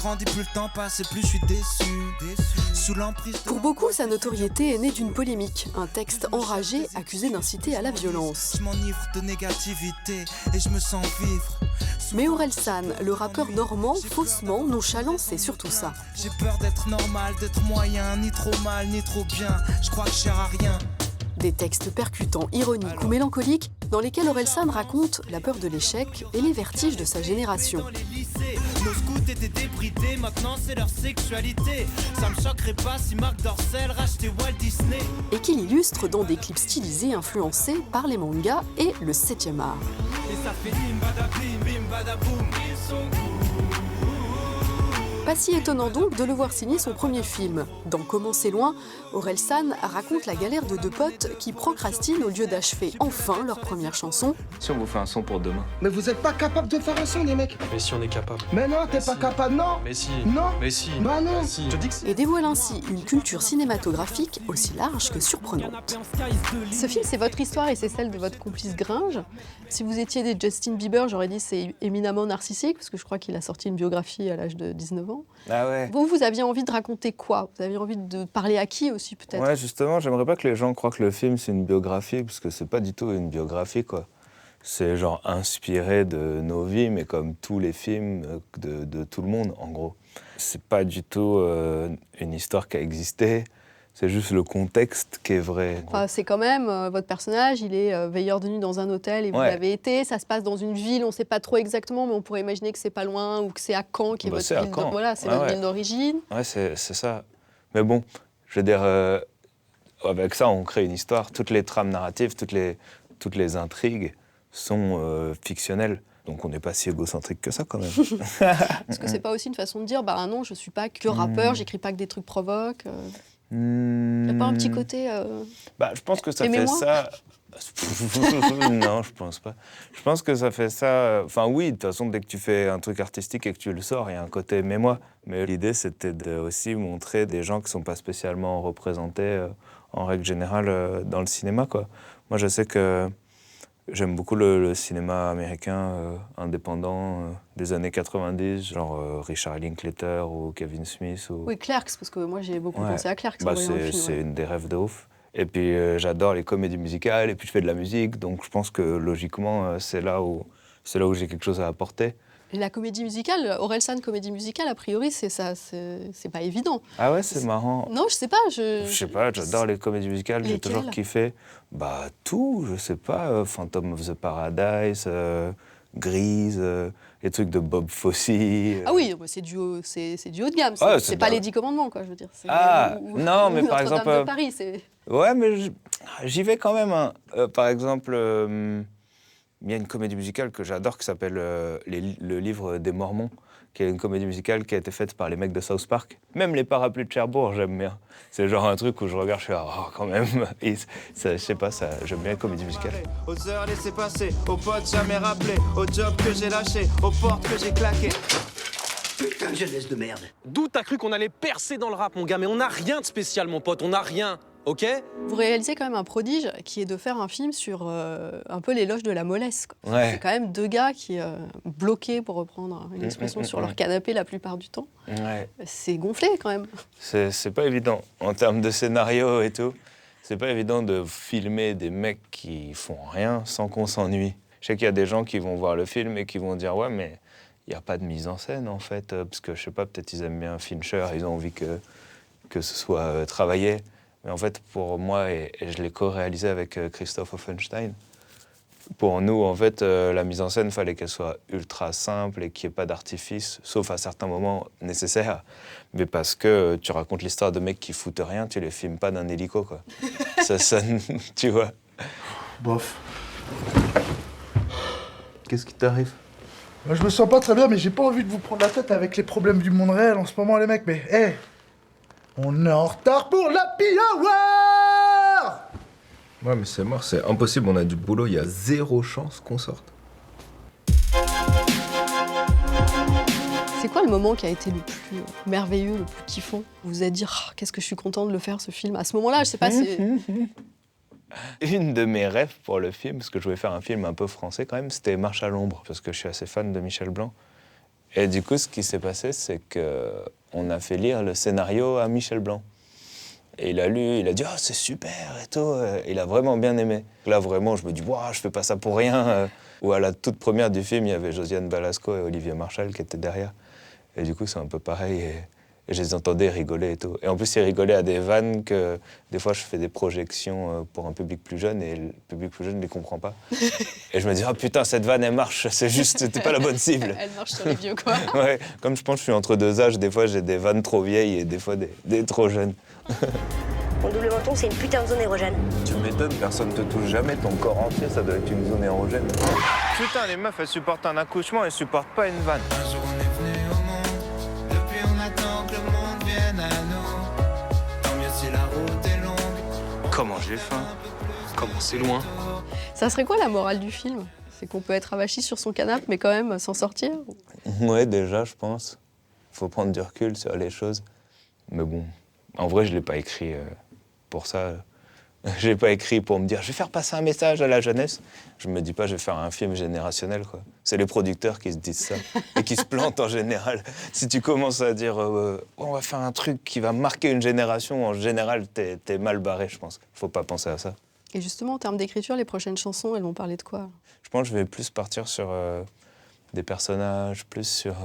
grandis, plus le temps passe et plus je suis déçu. Sous l'emprise de Pour beaucoup, sa notoriété est née d'une polémique, un texte enragé accusé d'inciter à la violence. Je m'enivre de négativité et je me sens vivre. Mais Orelsan, le rappeur normand, faussement nonchalant, c'est surtout ça. J'ai peur d'être normal, d'être moyen, ni trop mal, ni trop bien. Je crois que je sers à rien. Des textes percutants, ironiques ou mélancoliques, dans lesquels Orelsan raconte la peur de l'échec et les vertiges de sa génération. Dans les lycées, nos scouts étaient débridés, maintenant c'est leur sexualité. Ça me choquerait pas si Marc Dorcel rachetait Walt Disney. Et qu'il illustre dans des clips stylisés influencés par les mangas et le 7e art. Et ça fait bim badabim, bim badaboum. Ils sont cool. Pas si étonnant donc de le voir signer son premier film. Dans Comment c'est loin, Orelsan raconte la galère de deux potes qui procrastinent au lieu d'achever enfin leur première chanson. Si on vous fait un son pour demain. Mais vous êtes pas capable de faire un son, les mecs. Mais si on est capable. Mais non, t'es pas capable, non. Mais si. Non. Mais si. Bah non. Mais si. Je dis que c'est... Et dévoile ainsi une culture cinématographique aussi large que surprenante. Ce film, c'est votre histoire et c'est celle de votre complice Gringe. Si vous étiez des Justin Bieber, j'aurais dit c'est éminemment narcissique, parce que je crois qu'il a sorti une biographie à l'âge de 19 ans. Ah ouais. Vous aviez envie de raconter quoi? Vous aviez envie de parler à qui aussi, peut-être? Ouais, justement, j'aimerais pas que les gens croient que le film c'est une biographie, parce que c'est pas du tout une biographie, quoi. C'est genre inspiré de nos vies, mais comme tous les films de tout le monde, en gros. C'est pas du tout une histoire qui a existé, c'est juste le contexte qui est vrai. Enfin, c'est quand même, votre personnage, il est veilleur de nuit dans un hôtel et vous Ouais. l'avez été. Ça se passe dans une ville, on ne sait pas trop exactement, mais on pourrait imaginer que c'est pas loin ou que c'est à Caen, qui est Bah, votre c'est à ville, Caen. voilà, c'est Ouais, votre ouais. ville d'origine. Ouais, c'est ça. Mais bon, je veux dire, avec ça, on crée une histoire. Toutes les trames narratives, toutes les intrigues sont fictionnelles. Donc on n'est pas si égocentrique que ça, quand même. Est-ce que c'est pas aussi une façon de dire, bah non, je suis pas que rappeur, j'écris pas que des trucs provoques. Il n'y a pas un petit côté. Bah, je pense que ça fait Aimez-moi. ça. Non, je pense pas. Je pense que ça fait ça. Enfin, oui, de toute façon, dès que tu fais un truc artistique et que tu le sors, il y a un côté aimez-moi. Mais l'idée, c'était de aussi montrer des gens qui sont pas spécialement représentés en règle générale dans le cinéma, quoi. Moi, je sais que j'aime beaucoup le cinéma américain indépendant des années 90, genre Richard Linklater ou Kevin Smith. Ou... Oui, Clerks, parce que moi j'ai beaucoup Ouais. pensé à Clerks. en Bah, voyant le c'est film, c'est ouais. une des rêves de ouf. Et puis j'adore les comédies musicales, et puis je fais de la musique, donc je pense que logiquement c'est là où j'ai quelque chose à apporter. Et la comédie musicale, Orelsan comédie musicale, a priori, c'est pas évident. Ah ouais, c'est marrant. Non, je sais pas. Je sais pas, j'adore les comédies musicales, j'ai Lesquelles toujours kiffé. Bah tout, je sais pas, Phantom of the Paradise, Grease, les trucs de Bob Fosse. Ah oui, bah, c'est du haut de gamme. Ouais, C'est pas les 10 commandements, quoi, je veux dire. Ah, non, mais par Notre-Dame exemple, de Paris, c'est... Ouais, mais j'y vais quand même. Hein. Par exemple, il y a une comédie musicale que j'adore qui s'appelle Le Livre des Mormons, qui est une comédie musicale qui a été faite par les mecs de South Park. Même les parapluies de Cherbourg, j'aime bien. C'est genre un truc où je regarde, je fais oh, quand même. Et je sais pas, j'aime bien la comédie musicale. Aux heures laissées passer, aux potes jamais rappelés, aux jobs que j'ai lâchés, aux portes que j'ai claquées. Putain de jeunesse de merde. D'où t'as cru qu'on allait percer dans le rap, mon gars? Mais on n'a rien de spécial, mon pote, on n'a rien, ok? Vous réalisez quand même un prodige qui est de faire un film sur un peu l'éloge de la mollesse, quoi. Ouais. C'est quand même deux gars qui, bloqués, pour reprendre une expression, sur leur canapé la plupart du temps. Ouais. C'est gonflé, quand même. C'est pas évident. En termes de scénario et tout, c'est pas évident de filmer des mecs qui font rien sans qu'on s'ennuie. Je sais qu'il y a des gens qui vont voir le film et qui vont dire ouais, mais il n'y a pas de mise en scène, en fait, parce que, je sais pas, peut-être ils aiment bien Fincher, ils ont envie que ce soit travaillé. Mais en fait, pour moi, et je l'ai co-réalisé avec Christoph Offenstein, pour nous, en fait, la mise en scène, il fallait qu'elle soit ultra simple et qu'il n'y ait pas d'artifice, sauf à certains moments nécessaires. Mais parce que tu racontes l'histoire de mecs qui foutent rien, tu les filmes pas d'un hélico, quoi. ça, tu vois. Bof. Qu'est-ce qui t'arrive? Je me sens pas très bien, mais j'ai pas envie de vous prendre la tête avec les problèmes du monde réel en ce moment, les mecs. Mais, hé, on est en retard pour l'Happy Hour! Ouais, mais c'est mort, c'est impossible, on a du boulot, il y a zéro chance qu'on sorte. C'est quoi le moment qui a été le plus merveilleux, le plus kiffant? Vous vous êtes dit, oh, qu'est-ce que je suis content de le faire, ce film? À ce moment-là, je sais pas, c'est... Une de mes rêves pour le film, parce que je voulais faire un film un peu français quand même, c'était Marche à l'ombre, parce que je suis assez fan de Michel Blanc. Et du coup, ce qui s'est passé, c'est qu'on a fait lire le scénario à Michel Blanc. Et il a lu, il a dit « Ah, c'est super » et tout. Il a vraiment bien aimé. Là, vraiment, je me dis « Waouh, je fais pas ça pour rien ». Ou à la toute première du film, il y avait Josiane Balasco et Olivier Marchal qui étaient derrière. Et du coup, c'est un peu pareil. Et je les entendais rigoler et tout. Et en plus, ils rigolaient à des vannes que des fois, je fais des projections pour un public plus jeune et le public plus jeune ne les comprend pas. Et je me dis « Ah putain, cette vanne, elle marche. C'est juste, c'était pas la bonne cible. » Elle marche sur les vieux, quoi. Ouais, comme je pense que je suis entre deux âges, des fois, j'ai des vannes trop vieilles et des fois, des trop jeunes. Mon double menton, c'est une putain de zone érogène. Tu m'étonnes, personne te touche jamais, ton corps entier, ça doit être une zone érogène. Putain, les meufs, elles supportent un accouchement, elles supportent pas une vanne. Un jour on est venu au monde, depuis on attend que le monde vienne à nous. Tant mieux si la route est longue. Comment j'ai faim? Comment c'est loin? Ça serait quoi la morale du film? C'est qu'on peut être avachi sur son canapé, mais quand même s'en sortir? Ouais, déjà, je pense. Faut prendre du recul sur les choses. Mais bon, en vrai, je l'ai pas écrit pour ça. Je l'ai pas écrit pour me dire je vais faire passer un message à la jeunesse. Je me dis pas je vais faire un film générationnel, quoi. C'est les producteurs qui se disent ça et qui se plantent en général. Si tu commences à dire on va faire un truc qui va marquer une génération, en général t'es mal barré, je pense. Faut pas penser à ça. Et justement, en termes d'écriture, les prochaines chansons, elles vont parler de quoi? Je pense que je vais plus partir sur des personnages, plus sur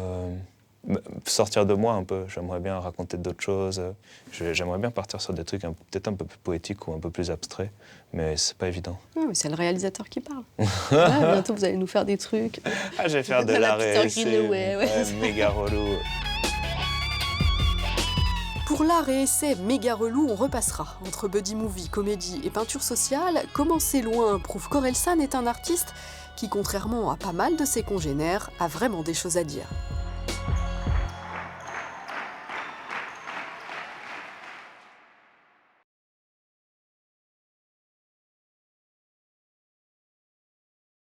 sortir de moi un peu. J'aimerais bien raconter d'autres choses. J'aimerais bien partir sur des trucs peut-être un peu plus poétiques ou un peu plus abstraits, mais c'est pas évident. Ah, mais c'est le réalisateur qui parle. Voilà, bientôt, vous allez nous faire des trucs. Ah, je vais faire de La l'art Peter et essai, Greenaway, ouais. méga relou. Pour l'art et essai méga relou, on repassera. Entre buddy movie, comédie et peinture sociale, Commencer loin prouve qu'Orelsan est un artiste qui, contrairement à pas mal de ses congénères, a vraiment des choses à dire.